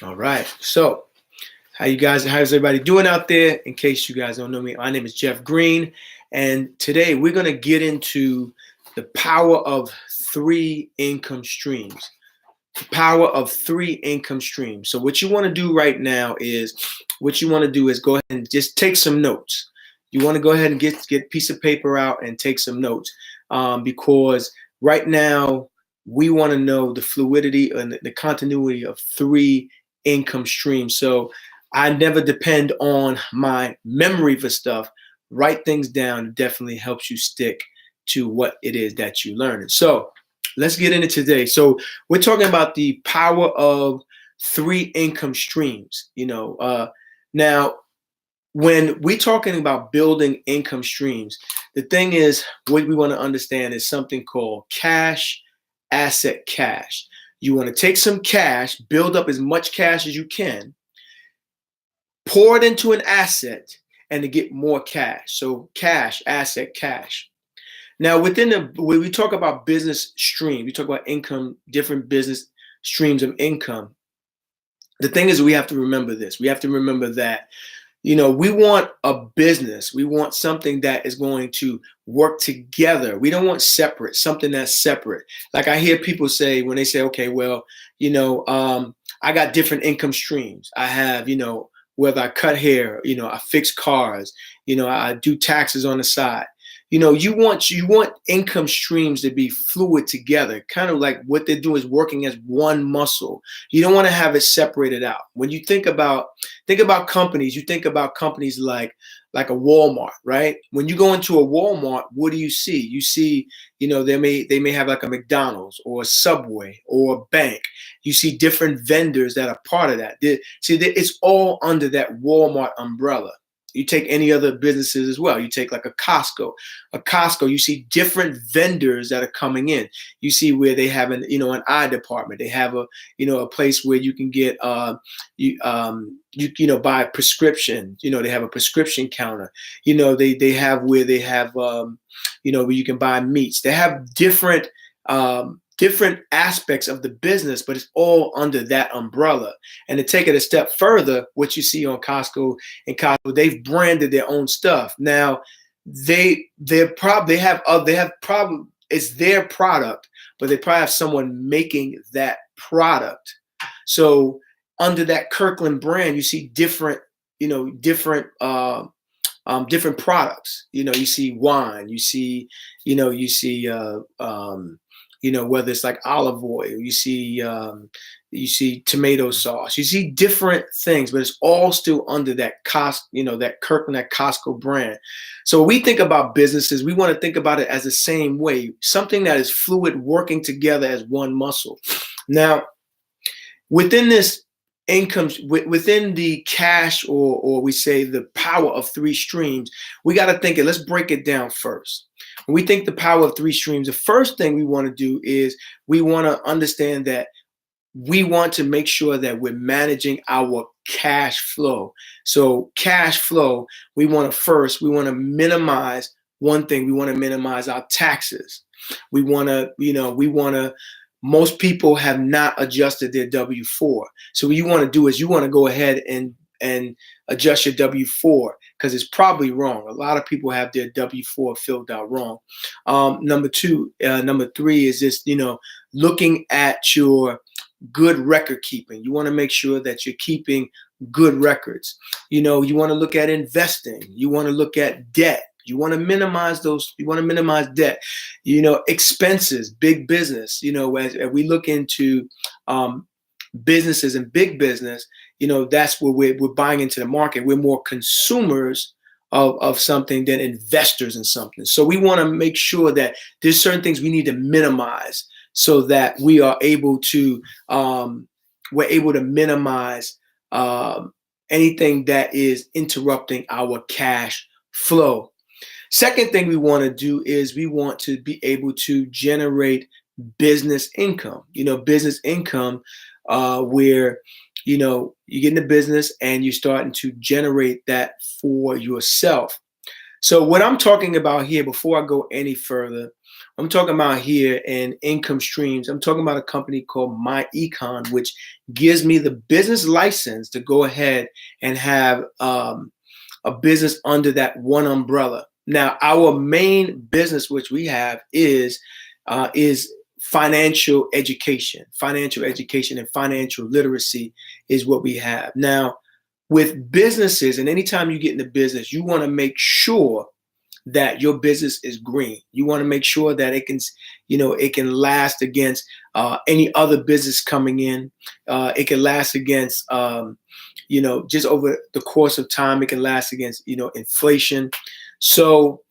All right. So, how's everybody doing out there? In case you guys don't know me, my name is Jeff Green, and today we're gonna get into the power of three income streams. The power of three income streams. So, what you want to do right now is, go ahead and just take some notes. You want to go ahead and get a piece of paper out and take some notes, because right now we want to know the fluidity and the continuity of three income streams. So I never depend on my memory for stuff. Write things down definitely helps you stick to what it is that you learn. So let's get into today. So we're talking about the power of three income streams. Now when we're talking about building income streams, the thing is, what we want to understand is something called cash, asset, cash. You want to take some cash, build up as much cash as you can, pour it into an asset, and to get more cash. So cash, asset, cash. Now, when we talk about business stream, we talk about income, different business streams of income. The thing is, we have to remember this. We have to remember that, we want a business. We want something that is going to work together. We don't want something that's separate. Like I hear people say when they say, okay, well, I got different income streams. I have, whether I cut hair, I fix cars, I do taxes on the side. You want income streams to be fluid together, kind of like what they're doing is working as one muscle. You don't want to have it separated out. When you think about companies, you think about companies like a Walmart, right? When you go into a Walmart, what do you see? You see, they may have like a McDonald's or a Subway or a bank. You see different vendors that are part of that. It's all under that Walmart umbrella. You take any other businesses as well. You take like a Costco. You see different vendors that are coming in. You see where they have an eye department. They have a place where you can get buy prescription. They have a prescription counter. They have where where you can buy meats. They have different aspects of the business, but it's all under that umbrella. And to take it a step further, what you see on Costco, they've branded their own stuff. Now, it's their product, but they probably have someone making that product. So under that Kirkland brand, you see different products. You see wine, whether it's like olive oil, you see tomato sauce, you see different things, but it's all still under that that Kirkland, that Costco brand. So when we think about businesses, we want to think about it as the same way, something that is fluid, working together as one muscle. Now, within this income, within the cash, or we say the power of three streams, we got to think it. Let's break it down first. When we think the power of three streams, the first thing we want to do is we want to understand that we want to make sure that we're managing our cash flow. So cash flow, we want to minimize one thing. We want to minimize our taxes. Most people have not adjusted their W-4. So what you want to do is you want to go ahead and adjust your W-4, because it's probably wrong. A lot of people have their W-4 filled out wrong. Number three is just, looking at your good record keeping. You want to make sure that you're keeping good records. You want to look at investing. You want to look at debt. You want to minimize those. You want to minimize debt. Expenses, big business. As we look into businesses and big business, that's where we're buying into the market. We're more consumers of something than investors in something. So we want to make sure that there's certain things we need to minimize so that we are able to minimize anything that is interrupting our cash flow. Second thing we want to do is we want to be able to generate business income. Business income where you get into business and you're starting to generate that for yourself. So what I'm talking about here, before I go any further, I'm talking about here in income streams. I'm talking about a company called My Econ, which gives me the business license to go ahead and have a business under that one umbrella. Now, our main business, which we have, is financial education. Financial education and financial literacy is what we have. Now, with businesses, and anytime you get into business, you want to make sure that your business is green. You want to make sure that it can, it can last against any other business coming in. It can last against, just over the course of time. It can last against, inflation. So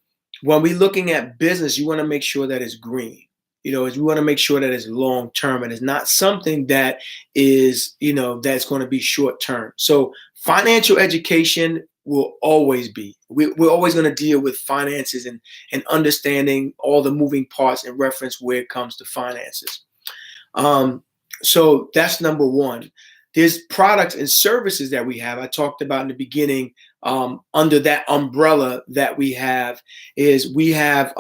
when we're looking at business, you want to make sure that it's green. You want to make sure that it's long term and it's not something that is, that's going to be short term. So financial education will always be. We're always going to deal with finances and understanding all the moving parts in reference where it comes to finances. So that's number one. There's products and services that we have. I talked about in the beginning, under that umbrella that we have is we have,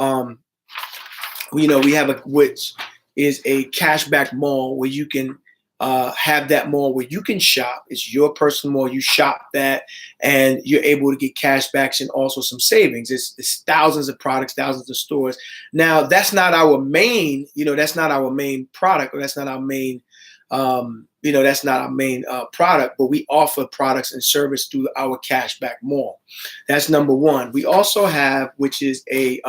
which is a cashback mall where you can have that mall where you can shop. It's your personal mall. You shop that and you're able to get cashbacks and also some savings. It's thousands of products, thousands of stores. Now, that's not our main, that's not our main product, or that's not our main, that's not our main product, but we offer products and service through our cashback mall. That's number one. We also have, which is a,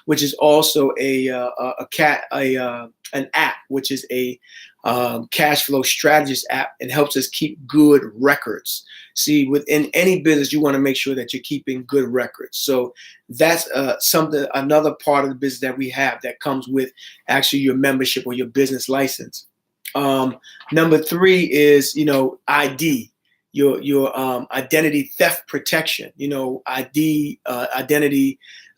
which is also an app, which is a cash flow strategist app, and helps us keep good records. See, within any business, you want to make sure that you're keeping good records. So that's another part of the business that we have that comes with actually your membership or your business license. Number three is, ID. Your identity theft protection. Identity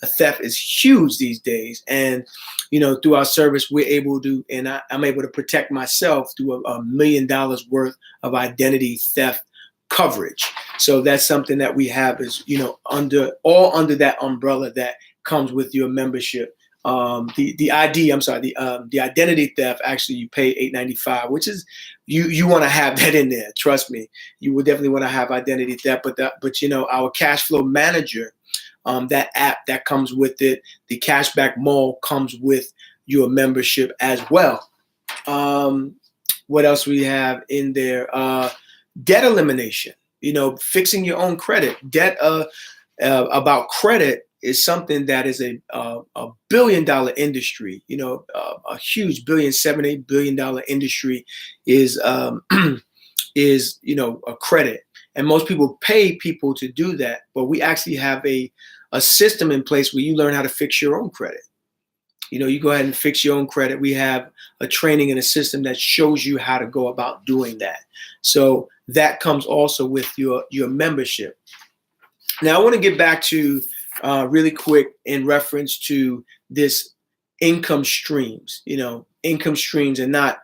theft is huge these days, and through our service we're able to, and I'm able to protect myself through $1 million worth of identity theft coverage. So that's something that we have is under that umbrella that comes with your membership. The identity theft, actually you pay $8.95, which is you want to have that in there. Trust me, you would definitely want to have identity theft. But our cash flow manager, that app that comes with it, the cashback mall comes with your membership as well. What else we have in there? Debt elimination. Fixing your own credit. Debt about credit is something that is a $1 billion industry. A huge $7-8 billion industry is a credit, and most people pay people to do that. But we actually have a system in place where you learn how to fix your own credit. You go ahead and fix your own credit. We have a training and a system that shows you how to go about doing that. So that comes also with your membership. Now I want to get back to really quick in reference to this income streams, income streams, and not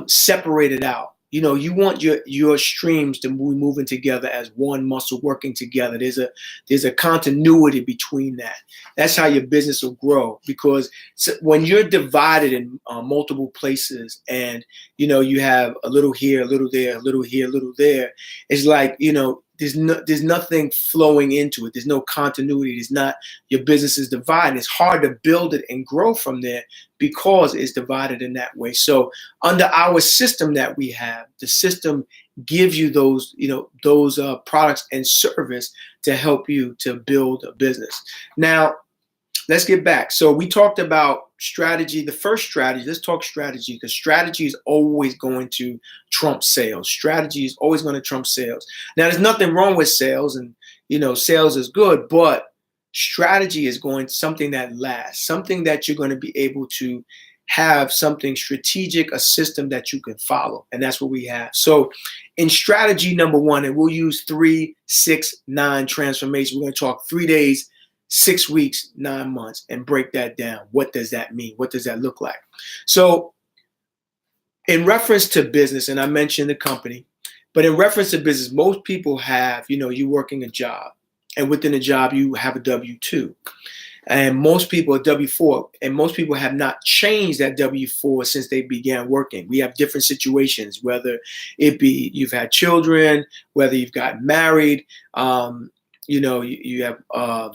separated out. You want your streams to be moving together as one muscle working together. There's a continuity between that. That's how your business will grow, because when you're divided in multiple places, and you have a little here, a little there, a little here, a little there, it's like there's nothing flowing into it. There's no continuity. There's not, your business is divided. It's hard to build it and grow from there because it's divided in that way. So under our system that we have, the system gives you those products and service to help you to build a business. Now, let's get back. So we talked about strategy. The first strategy, let's talk strategy, because strategy is always going to trump sales. Strategy is always going to trump sales. Now, there's nothing wrong with sales, and sales is good, but strategy is something that lasts, something that you're going to be able to have, something strategic, a system that you can follow. And that's what we have. So in strategy number one, and we'll use 3, 6, 9 transformation. We're going to talk 3 days, 6 weeks, 9 months, and break that down. What does that mean? What does that look like? So in reference to business, and I mentioned the company, but in reference to business, most people have, you're working a job, and within a job, you have a W-2. And most people are W-4, and most people have not changed that W-4 since they began working. We have different situations, whether it be you've had children, whether you've gotten married, you have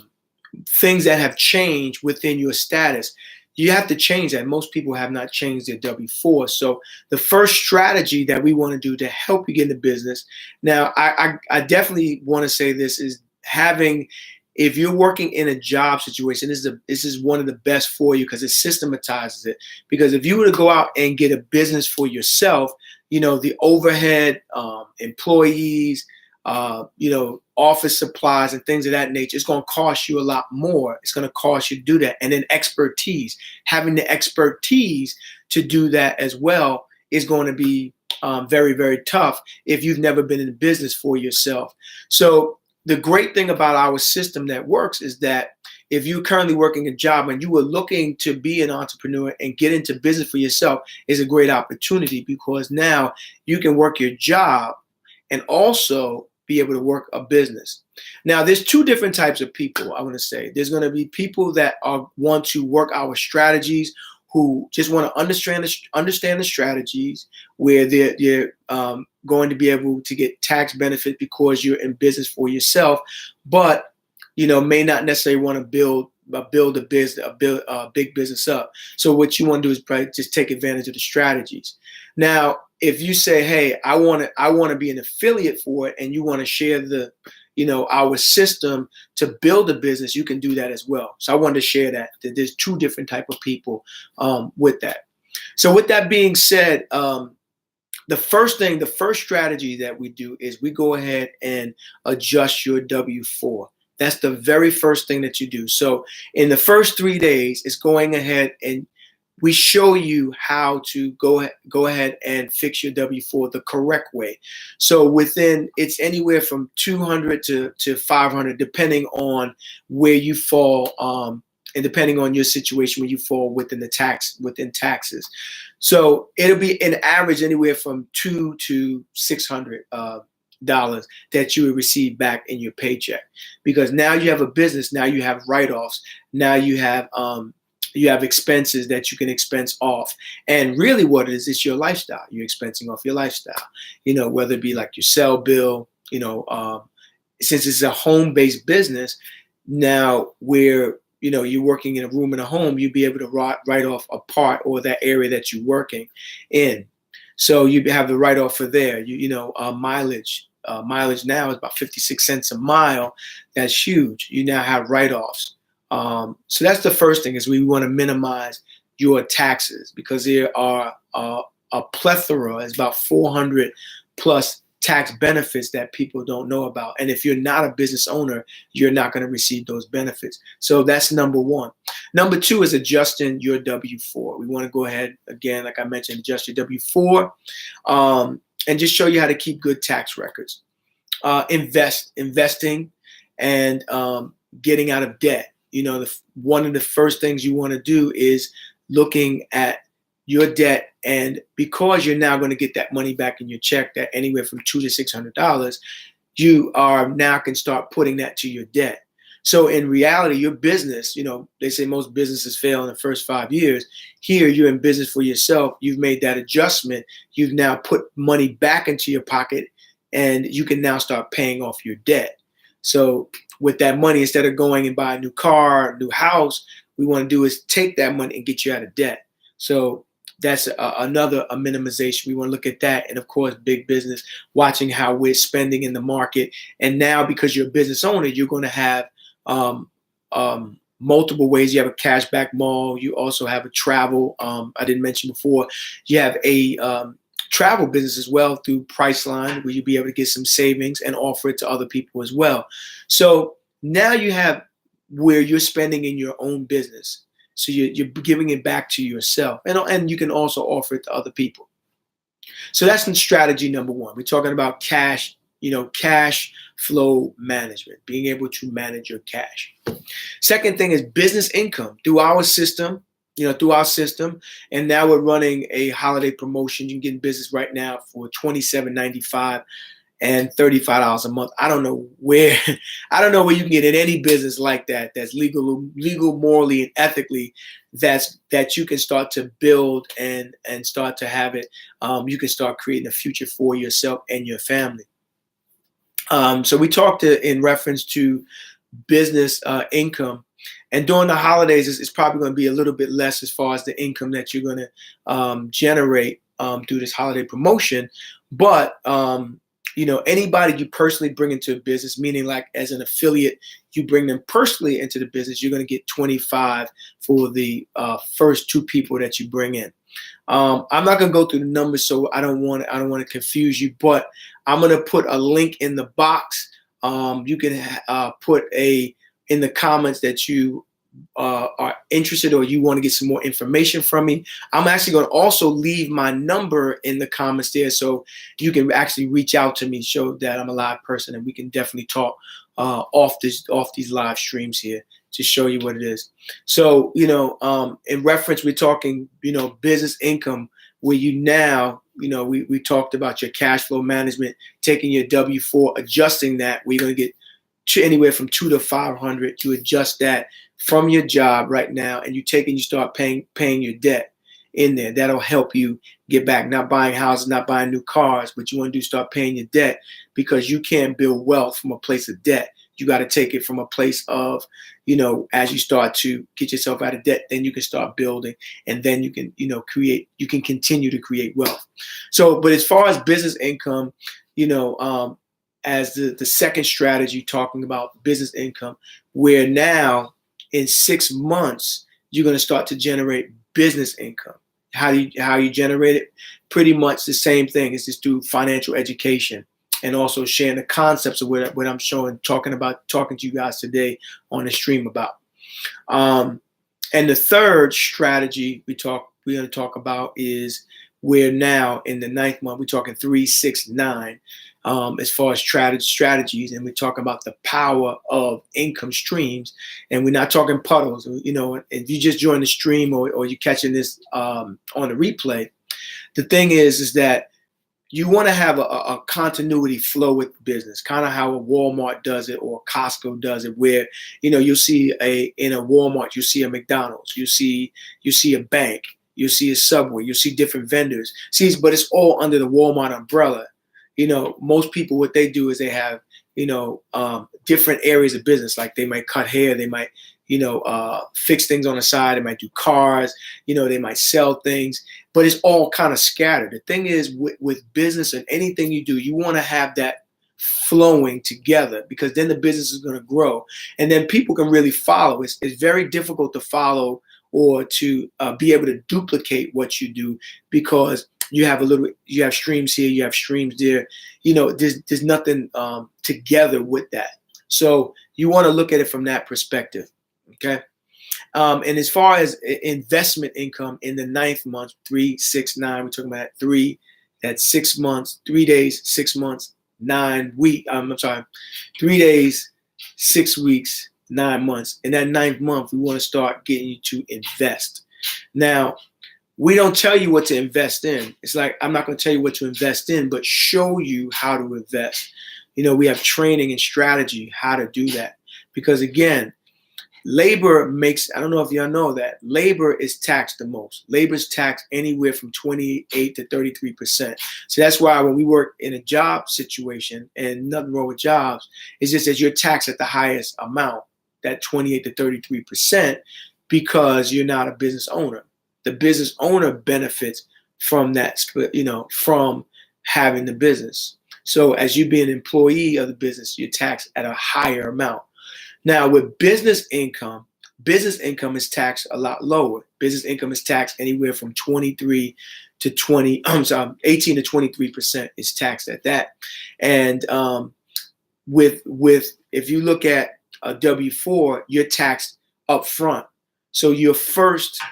things that have changed within your status. You have to change that. Most people have not changed their W-4. So the first strategy that we want to do to help you get into business. Now, I definitely want to say this is having, if you're working in a job situation, this is one of the best for you because it systematizes it. Because if you were to go out and get a business for yourself, the overhead, employees, office supplies and things of that nature, it's going to cost you a lot more. It's going to cost you to do that. And then expertise, having the expertise to do that as well is going to be very, very tough if you've never been in business for yourself. So the great thing about our system that works is that if you're currently working a job and you are looking to be an entrepreneur and get into business for yourself, is a great opportunity because now you can work your job and also be able to work a business. Now, there's two different types of people, I want to say. There's going to be people that want to work our strategies, who just want to understand the strategies, where they're going to be able to get tax benefit because you're in business for yourself, but may not necessarily want to build a big business up. So what you want to do is probably just take advantage of the strategies. Now, if you say, hey, I want to be an affiliate for it, and you want to share our system to build a business, you can do that as well. So I wanted to share that there's two different type of people with that. So with that being said, the first strategy that we do is we go ahead and adjust your W-4. That's the very first thing that you do. So in the first 3 days, it's going ahead and we show you how to go ahead and fix your W-4 the correct way. So it's anywhere from 200 to 500, depending on where you fall, and depending on your situation where you fall within taxes. So it'll be an average anywhere from $200 to $600 that you will receive back in your paycheck, because now you have a business. Now you have write-offs. Now you have expenses that you can expense off. And really what it is, it's your lifestyle. You're expensing off your lifestyle, whether it be like your cell bill, since it's a home-based business now, where, you're working in a room in a home, you'd be able to write off a part or that area that you're working in. So you have the write-off for there. Mileage. Mileage now is about 56 cents a mile. That's huge. You now have write-offs. So that's the first thing, is we want to minimize your taxes, because there are a plethora, it's about 400 plus tax benefits that people don't know about. And if you're not a business owner, you're not going to receive those benefits. So that's number one. Number two is adjusting your W-4. We want to go ahead, again, like I mentioned, adjust your W-4 and just show you how to keep good tax records. Investing and getting out of debt. One of the first things you want to do is looking at your debt, and because you're now going to get that money back in your check, that anywhere from $200 to $600, you are now can start putting that to your debt. So in reality, your business, they say most businesses fail in the first 5 years. Here, you're in business for yourself. You've made that adjustment. You've now put money back into your pocket, and you can now start paying off your debt. So with that money, instead of going and buy a new car, a new house, we want to do is take that money and get you out of debt. So that's another minimization. We want to look at that. And of course, big business, watching how we're spending in the market. And now, because you're a business owner, you're going to have multiple ways. You have a cashback mall. You also have a travel. I didn't mention before. You have a travel business as well through Priceline, where you'll be able to get some savings and offer it to other people as well. So now you have where you're spending in your own business. So you're giving it back to yourself, and you can also offer it to other people. So that's strategy number one. We're talking about cash, cash flow management, being able to manage your cash. Second thing is business income through our system. And now we're running a holiday promotion. You can get in business right now for $27.95, and $35 a month. I don't know where I don't know where you can get in any business like that that's legal, morally, and ethically. That you can start to build and start to have it. You can start creating a future for yourself and your family. So we talked in reference to business income, and during the holidays, it's probably going to be a little bit less as far as the income that you're going to generate through this holiday promotion. But anybody you personally bring into a business, meaning like as an affiliate, you bring them personally into the business, you're going to get 25 for the first 2 people that you bring in. I'm not going to go through the numbers, so I don't want to confuse you, but I'm going to put a link in the box. You can put in the comments that you are interested or you want to get some more information from me. I'm actually going to also leave my number in the comments there, so you can actually reach out to me, show that I'm a live person, and we can definitely talk off these live streams here to show you what it is. So, in reference, we're talking, business income, where you now, we talked about your cash flow management, taking your W-4, adjusting that. We're going to get anywhere from 200 to 500 to adjust that from your job right now, and you start paying your debt in there. That'll help you get back, not buying houses, not buying new cars, but you want to start paying your debt, because you can't build wealth from a place of debt. You got to take it from a place of, as you start to get yourself out of debt, then you can start building, and then you can, you can continue to create wealth. So, but as far as business income, as the second strategy, talking about business income, where now in 6 months, you're going to start to generate business income. How you generate it? Pretty much the same thing. It's just through financial education, and also sharing the concepts of what I'm talking to you guys today on the stream about. And the third strategy we're going to talk about is where now in the 9th month, we're talking 3, 6, 9, as far as strategies, and we talk about the power of income streams, and we're not talking puddles. If you just join the stream or you're catching this on the replay, the thing is that you want to have a continuity flow with business, kind of how a Walmart does it or Costco does it, where you'll see in a Walmart, you see a McDonald's, you see a bank, you see a Subway, you see different vendors. But it's all under the Walmart umbrella. Most people, what they do is they have different areas of business. Like they might cut hair, they might fix things on the side, they might do cars, they might sell things, but it's all kind of scattered. The thing is with business and anything you do, you want to have that flowing together, because then the business is going to grow, and then people can really follow. It's very difficult to follow or to be able to duplicate what you do, because you have streams here, you have streams there. There's nothing together with that. So you want to look at it from that perspective. Okay. And as far as investment income in the 9th month, 3, 6, 9, we're talking about 3, that's 6 months, 3 days, 6 months, 9 weeks. 3 days, 6 weeks, 9 months. In that 9th month, we want to start getting you to invest. Now, we don't tell you what to invest in. It's like, I'm not going to tell you what to invest in, but show you how to invest. We have training and strategy, how to do that. Because again, labor I don't know if y'all know that, labor is taxed the most. Labor is taxed anywhere from 28 to 33%. So that's why when we work in a job situation, and nothing wrong with jobs, it's just that you're taxed at the highest amount, that 28 to 33%, because you're not a business owner. The business owner benefits from that, from having the business. So as you be an employee of the business, you're taxed at a higher amount. Now with business income is taxed a lot lower. Business income is taxed anywhere from 18 to 23% is taxed at that. And with if you look at a W-4, you're taxed up front. So your first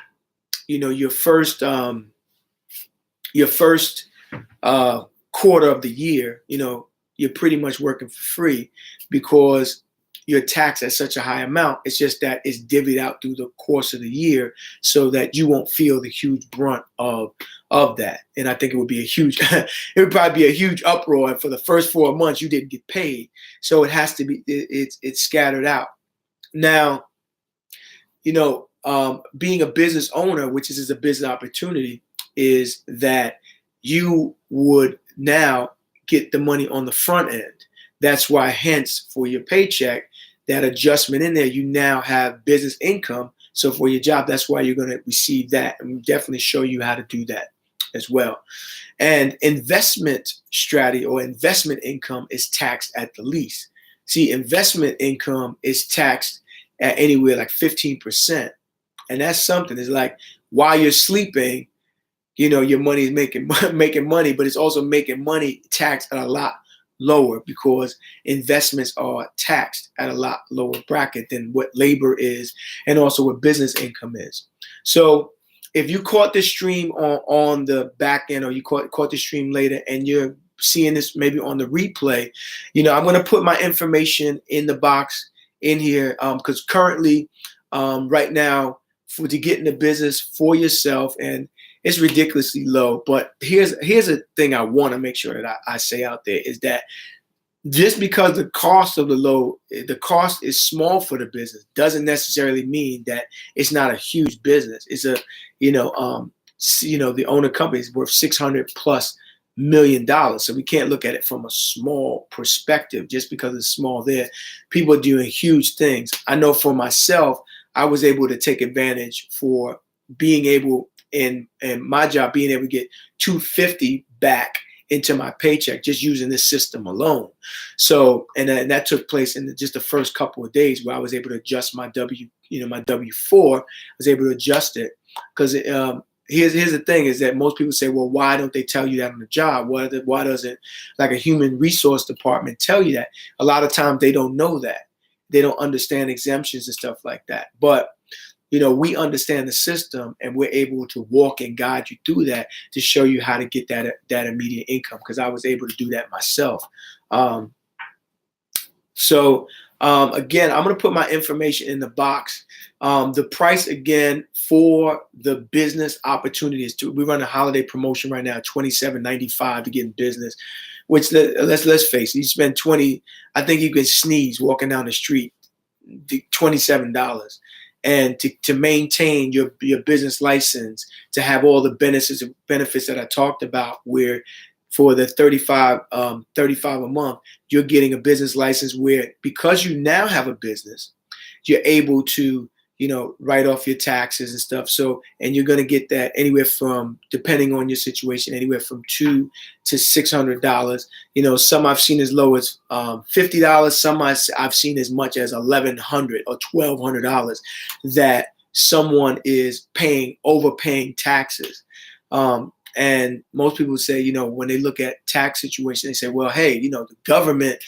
quarter of the year, you're pretty much working for free, because you're taxed at such a high amount. It's just that it's divvied out through the course of the year so that you won't feel the huge brunt of that. And I think it would be a huge, it would probably be a huge uproar. And for the first 4 months, you didn't get paid. So it has to be, it's scattered out. Now, being a business owner, which is a business opportunity, is that you would now get the money on the front end. That's why, hence, for your paycheck, that adjustment in there, you now have business income. So for your job, that's why you're going to receive that. And we'll definitely show you how to do that as well. And investment strategy or investment income is taxed at the least. See, investment income is taxed at anywhere like 15%. And that's something. It's like while you're sleeping, your money is making money, but it's also making money taxed at a lot lower because investments are taxed at a lot lower bracket than what labor is and also what business income is. So if you caught this stream on the back end or you caught the stream later and you're seeing this maybe on the replay, I'm going to put my information in the box in here because currently right now to get in the business for yourself, and it's ridiculously low. But here's a thing I want to make sure that I say out there is that just because the cost cost is small for the business doesn't necessarily mean that it's not a huge business. It's the owner company is worth $600+ million. So we can't look at it from a small perspective just because it's small there. People are doing huge things. I know for myself, I was able to take advantage for being able in my job, being able to get $250 back into my paycheck just using this system alone. So, and that took place in just the first couple of days where I was able to adjust my my W-4. I was able to adjust it because here's the thing is that most people say, well, why don't they tell you that on the job? Why doesn't like a human resource department tell you that? A lot of times they don't know that. They don't understand exemptions and stuff like that. But we understand the system and we're able to walk and guide you through that to show you how to get that immediate income because I was able to do that myself. Again, I'm going to put my information in the box. The price again for the business opportunities we run a holiday promotion right now, $27.95 to get in business, which let's face it, you spend $20, I think you can sneeze walking down the street, $27. And to maintain your business license, to have all the benefits that I talked about, where for the $35 a month, you're getting a business license where because you now have a business, you're able to write off your taxes and stuff. So, and you're going to get that anywhere from, depending on your situation, anywhere from $200 to $600. Some I've seen as low as $50. Some I've seen as much as $1,100 or $1,200 that someone is overpaying taxes. And most people say, when they look at tax situation, they say, well, hey, the government,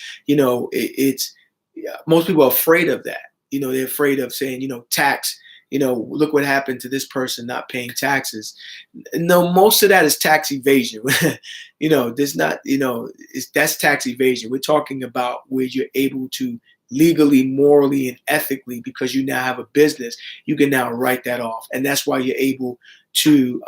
most people are afraid of that. They're afraid of saying, tax, look what happened to this person not paying taxes. No, most of that is tax evasion. There's not, that's tax evasion. We're talking about where you're able to legally, morally, and ethically, because you now have a business, you can now write that off. And that's why you're able to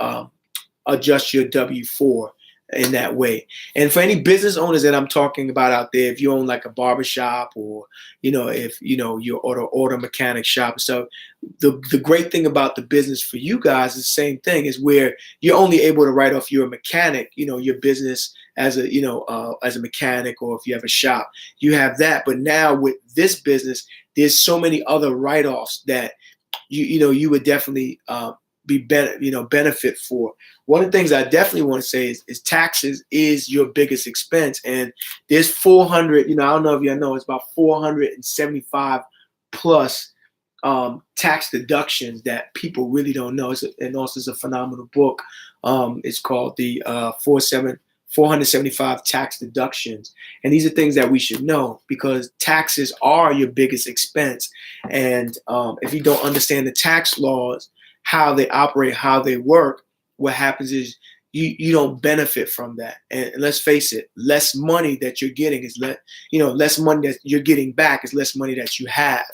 adjust your W-4 in that way. And for any business owners that I'm talking about out there, if you own like a barbershop or, if, your auto mechanic shop and stuff, the great thing about the business for you guys is the same thing, is where you're only able to write off your mechanic, your business as a mechanic, or if you have a shop, you have that. But now with this business, there's so many other write-offs that you would definitely benefit for. One of the things I definitely want to say is taxes is your biggest expense, and there's 400. I don't know if you know, it's about 475 plus tax deductions that people really don't know. And also it's a phenomenal book. It's called the 475 tax deductions, and these are things that we should know because taxes are your biggest expense. And if you don't understand the tax laws, how they operate, how they work, what happens is you don't benefit from that. And let's face it, less money that you're getting is less money that you're getting back is less money that you have.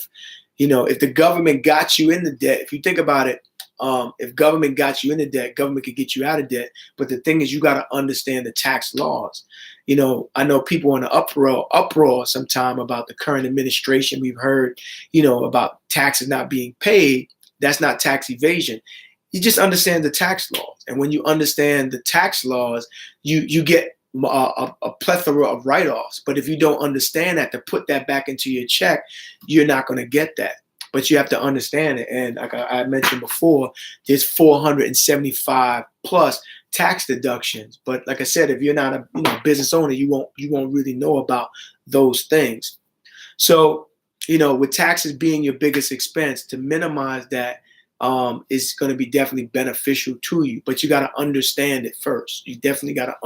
If the government got you in the debt, if you think about it, if government got you in the debt, government could get you out of debt. But the thing is, you got to understand the tax laws. I know people in the uproar sometime about the current administration. We've heard, about taxes not being paid. That's not tax evasion. You just understand the tax laws. And when you understand the tax laws, you get a plethora of write-offs. But if you don't understand that, to put that back into your check, you're not going to get that. But you have to understand it. And like I mentioned before, there's 475 plus tax deductions. But like I said, if you're not a business owner, you won't really know about those things. So, with taxes being your biggest expense, to minimize that is going to be definitely beneficial to you. But you got to understand it first. You definitely got to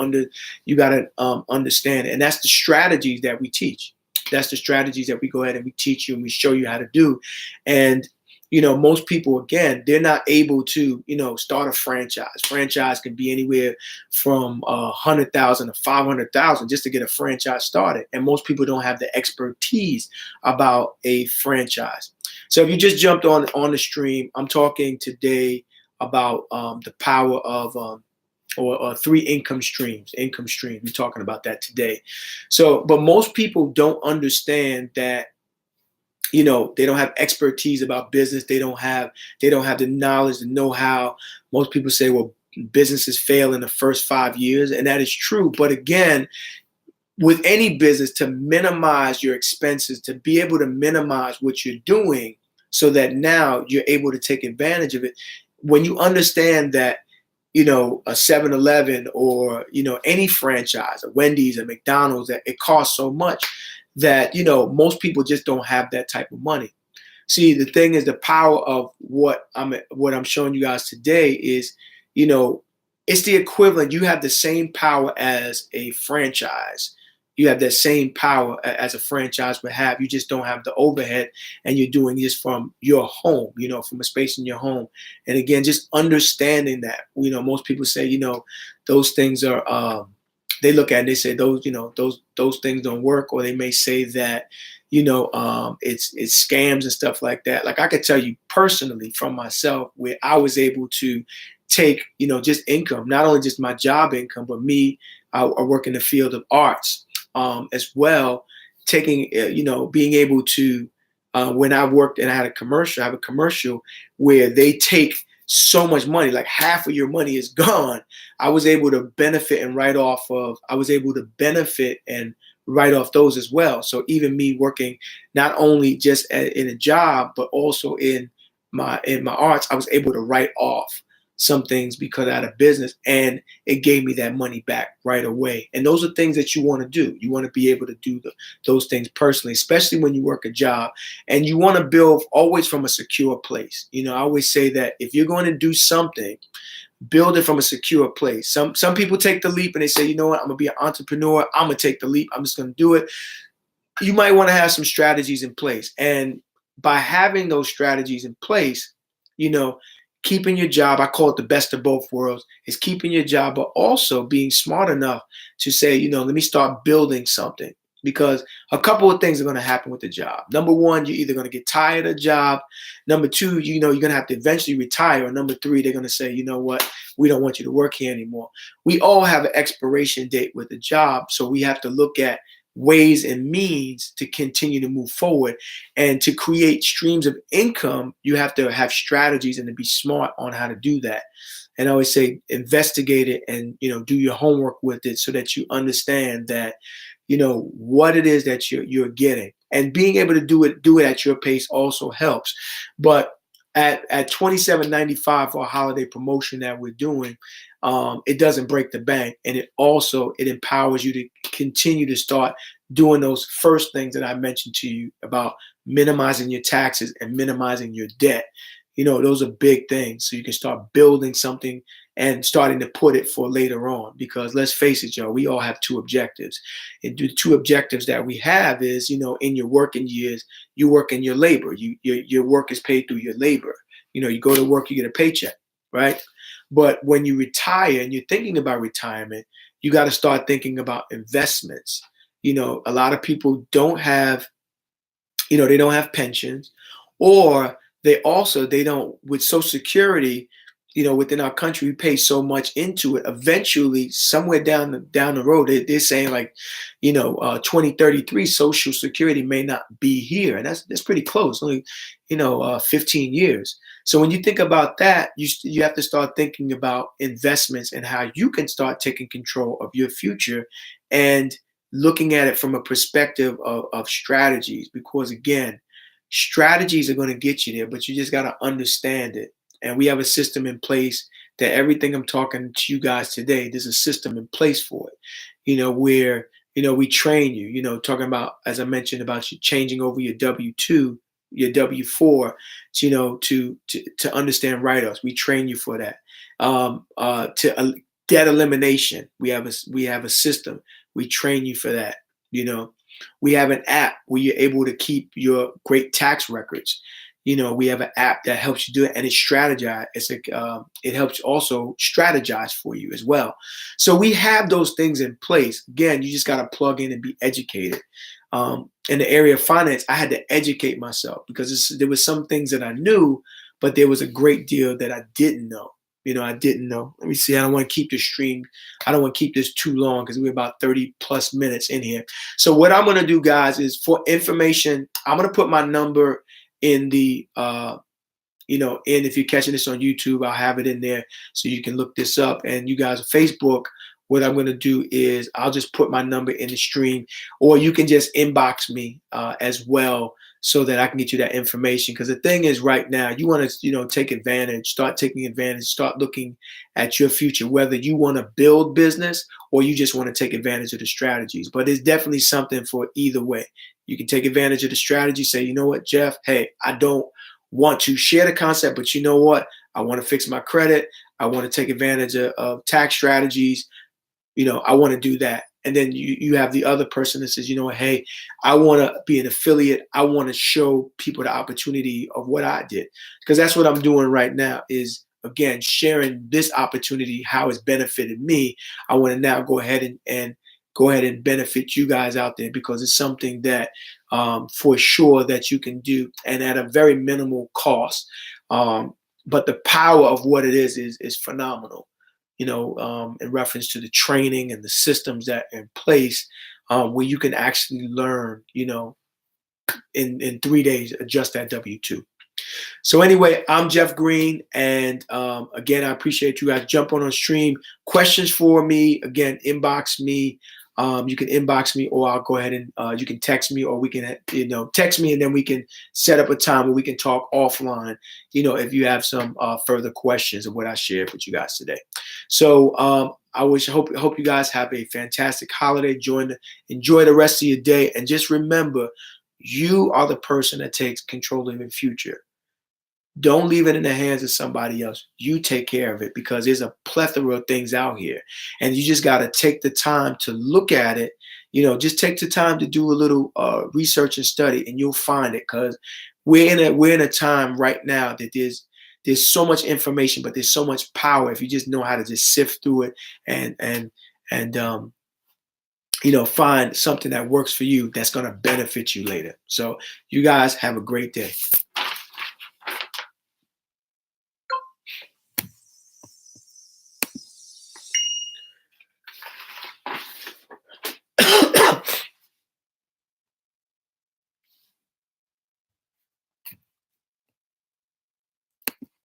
understand it. And that's the strategies that we teach. That's the strategies that we go ahead and we teach you and we show you how to do. And, most people, again, they're not able to, start a franchise. Franchise can be anywhere from 100,000 to 500,000 just to get a franchise started. And most people don't have the expertise about a franchise. So if you just jumped on the stream, I'm talking today about the power of or 3 income streams. We're talking about that today. So, but most people don't understand that, they don't have expertise about business. They don't have the knowledge, the know-how. Most people say, well, businesses fail in the first 5 years, and that is true. But again, with any business, to minimize your expenses, to be able to minimize what you're doing so that now you're able to take advantage of it. When you understand that, a 7-Eleven or, any franchise, a Wendy's, a McDonald's, that it costs so much that, most people just don't have that type of money. See, the thing is, the power of what I'm showing you guys today is, it's the equivalent. You have the same power as a franchise. You have that same power as a franchise would have. You just don't have the overhead, and you're doing this from your home, from a space in your home. And again, just understanding that, most people say, those things are, they look at it and they say those things don't work, or they may say that, it's scams and stuff like that. Like I could tell you personally from myself, where I was able to take, just income, not only just my job income, but I work in the field of arts. As well, taking, being able to, when I worked and I have a commercial where they take so much money, like half of your money is gone. I was able to benefit and write off those as well. So even me working not only just in a job, but also in my arts, I was able to write off some things because I had a business, and it gave me that money back right away. And those are things that you want to do. You want to be able to do those things personally, especially when you work a job, and you want to build always from a secure place. I always say that if you're going to do something, build it from a secure place. Some people take the leap and they say, you know what, I'm going to be an entrepreneur. I'm going to take the leap. I'm just going to do it. You might want to have some strategies in place. And by having those strategies in place, keeping your job, I call it the best of both worlds, is keeping your job, but also being smart enough to say, let me start building something. Because a couple of things are going to happen with the job. Number one, you're either going to get tired of the job. Number two, you're going to have to eventually retire. Or number three, they're going to say, you know what, we don't want you to work here anymore. We all have an expiration date with the job. So we have to look at ways and means to continue to move forward. And to create streams of income, you have to have strategies and to be smart on how to do that. And I always say, investigate it and, do your homework with it so that you understand that, what it is that you're getting. And being able to do it at your pace also helps. But at $27.95 for a holiday promotion that we're doing, it doesn't break the bank, and it empowers you to continue to start doing those first things that I mentioned to you about minimizing your taxes and minimizing your debt. Those are big things, so you can start building something and starting to put it for later on. Because let's face it, y'all, we all have two objectives. And the two objectives that we have is, in your working years, you work in your labor. Your work is paid through your labor. You go to work, you get a paycheck, right? But when you retire and you're thinking about retirement, you got to start thinking about investments. A lot of people don't have, they don't have pensions, or they don't, with Social Security, within our country, we pay so much into it. Eventually, somewhere down the road, they're saying like, 2033, Social Security may not be here, and that's pretty close. Only, 15 years. So when you think about that, you have to start thinking about investments and how you can start taking control of your future, and looking at it from a perspective of strategies. Because again, strategies are going to get you there, but you just got to understand it. And we have a system in place that everything I'm talking to you guys today, there's a system in place for it, where, we train you, talking about, as I mentioned, about you changing over your W-2, your W-4, to understand write-offs. We train you for that. Debt elimination. We have a system. We train you for that. We have an app where you're able to keep your great tax records. We have an app that helps you do it, and it strategize. It helps also strategize for you as well. So we have those things in place. Again, you just got to plug in and be educated. In the area of finance, I had to educate myself because there was some things that I knew, but there was a great deal that I didn't know. I didn't know. Let me see. I don't want to keep the stream. I don't want to keep this too long because we're about 30 plus minutes in here. So what I'm going to do, guys, is for information, I'm going to put my number in the, and if you're catching this on YouTube, I'll have it in there so you can look this up. And you guys on Facebook, what I'm going to do is I'll just put my number in the stream, or you can just inbox me as well, so that I can get you that information. Because the thing is, right now, you want to, take advantage, start taking advantage, start looking at your future, whether you want to build business or you just want to take advantage of the strategies. But it's definitely something for either way. You can take advantage of the strategy, say, you know what, Jeff, hey, I don't want to share the concept, but you know what? I want to fix my credit. I want to take advantage of tax strategies. I want to do that. And then you have the other person that says, hey, I want to be an affiliate. I want to show people the opportunity of what I did. Because that's what I'm doing right now is, again, sharing this opportunity, how it's benefited me. I want to now go ahead and benefit you guys out there, because it's something that for sure that you can do, and at a very minimal cost. But the power of what it is phenomenal. In reference to the training and the systems that are in place, where you can actually learn, in 3 days, adjust that W-2. So anyway, I'm Jeff Green, and again, I appreciate you guys. Jump on stream. Questions for me, again, inbox me. You can inbox me, or I'll go ahead and you can text me, or we can, text me, and then we can set up a time where we can talk offline, if you have some further questions of what I shared with you guys today. So I hope you guys have a fantastic holiday. Enjoy the rest of your day. And just remember, you are the person that takes control of your future. Don't leave it in the hands of somebody else. You take care of it, because there's a plethora of things out here, and you just got to take the time to look at it. Just take the time to do a little research and study, and you'll find it. Because we're in a time right now that there's so much information, but there's so much power if you just know how to just sift through it and find something that works for you that's going to benefit you later. So you guys have a great day.